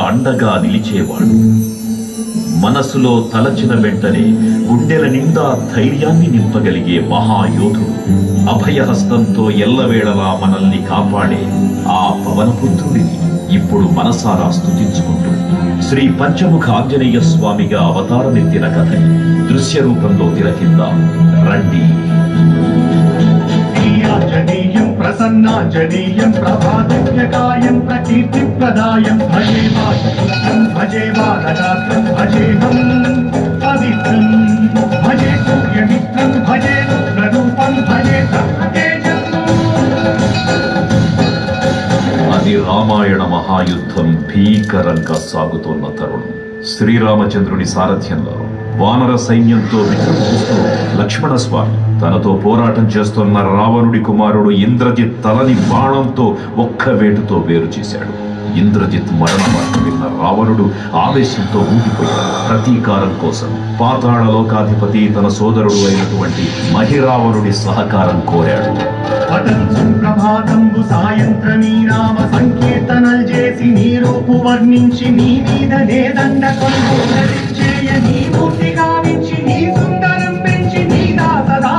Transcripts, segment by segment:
అండగా నిలిచేవాడు. మనసులో తలచిన వెంటనే గుండెల నిండా ధైర్యాన్ని నింపగలిగే మహాయోధుడు, అభయహస్తంతో ఎల్లవేళలా మనల్ని కాపాడే ఆ పవనపుత్రుడిని ఇప్పుడు మనసారా స్తుతించుకుంటూ శ్రీ పంచముఖ ఆంజనేయ స్వామిగా అవతారమెత్తిన కథని దృశ్య రూపంలో తిలకిద్దాం రండి. ఆంజనేయం ప్రసన్నాంజనేయం ప్రభాదివ్యకాయం ప్రకీర్తిప్రదాయం భజే వాసుదేవం భజే బాలగాత్రం భజేహం పవిత్రం భజే సూర్యమిత్రం భజే రుద్రరూపం భజే తేజం. అది రామాయణ మహాయుద్ధం భీకరంగా సాగుతోన్న తరుణం. శ్రీరామచంద్రుని సారథ్యంలో వానర సైన్యంతో విజృంభిస్తూ లక్ష్మణస్వామి తనతో పోరాటం చేస్తున్న రావణుడి కుమారుడు ఇంద్రజిత్ తలని బాణంతో ఒక్క వేటుతో వేరు చేశాడు. ఇంద్రజిత్ మరణ వార్త విన్న రావణుడు ఆవేశంతో ఊగిపోయాడు. ప్రతీకారం కోసం పాతాళ లోకాధిపతి తన సోదరుడు అయినటువంటి మహిరావణుడి సహకారం కోరాడు. ప్రభాతంబు సాయంత్రమీ రామ సంకీర్తనలు చేసి నీ రూపు వర్ణించి నీ మీద నేదండ కొనుచేయ నీ మూర్తి గావించి నీ సుందరం పెంచి నీ దాసదా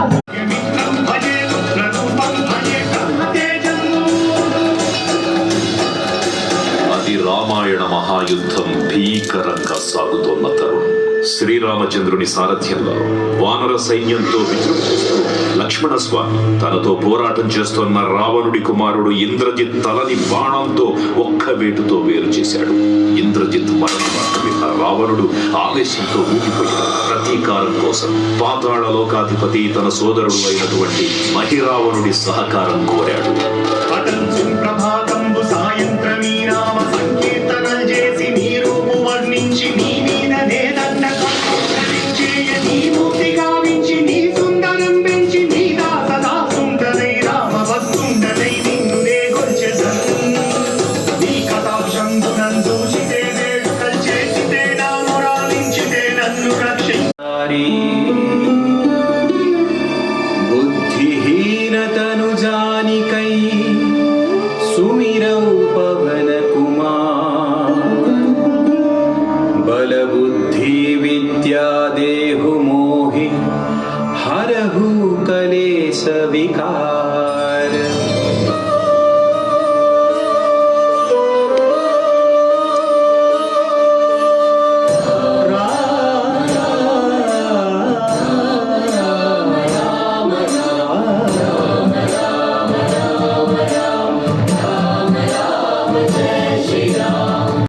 అది రామాయణ మహాయుద్ధం భీకరంగా సాగుతోన్న తరుణం. శ్రీరామచంద్రుని సారథ్యంలో వానర సైన్యంతో విజృంభిస్తూ లక్ష్మణస్వామి తనతో పోరాటం చేస్తున్న రావణుడి కుమారుడు ఇంద్రజిత్ తలని బాణంతో ఒక్క వేటుతో వేరు చేశాడు. ఇంద్రజిత్ మరణ వార్త విన్న రావణుడు ఆవేశంతో ఊగిపోయాడు. ప్రతీకారం కోసం పాతాళ లోకాధిపతి తన సోదరుడు అయినటువంటి మహిరావణుడి సహకారం కోరాడు. ప్రభాతంబు సాయంత్రమీ రామ సంకీర్తనలు చేసి నీ రూపు వర్ణించి నీ మీద నేదండ కొనుచేయ నీ మూర్తి గావించి నీ సుందరం పెంచి నీ దాసదా సుందరై రామ వస్తుండలై నిన్నునే గొల్చెదను. నీ కటాక్షంబునం చూచితే వేడుకలు చేసితే నా మురాలించితే నన్ను రక్షించారి.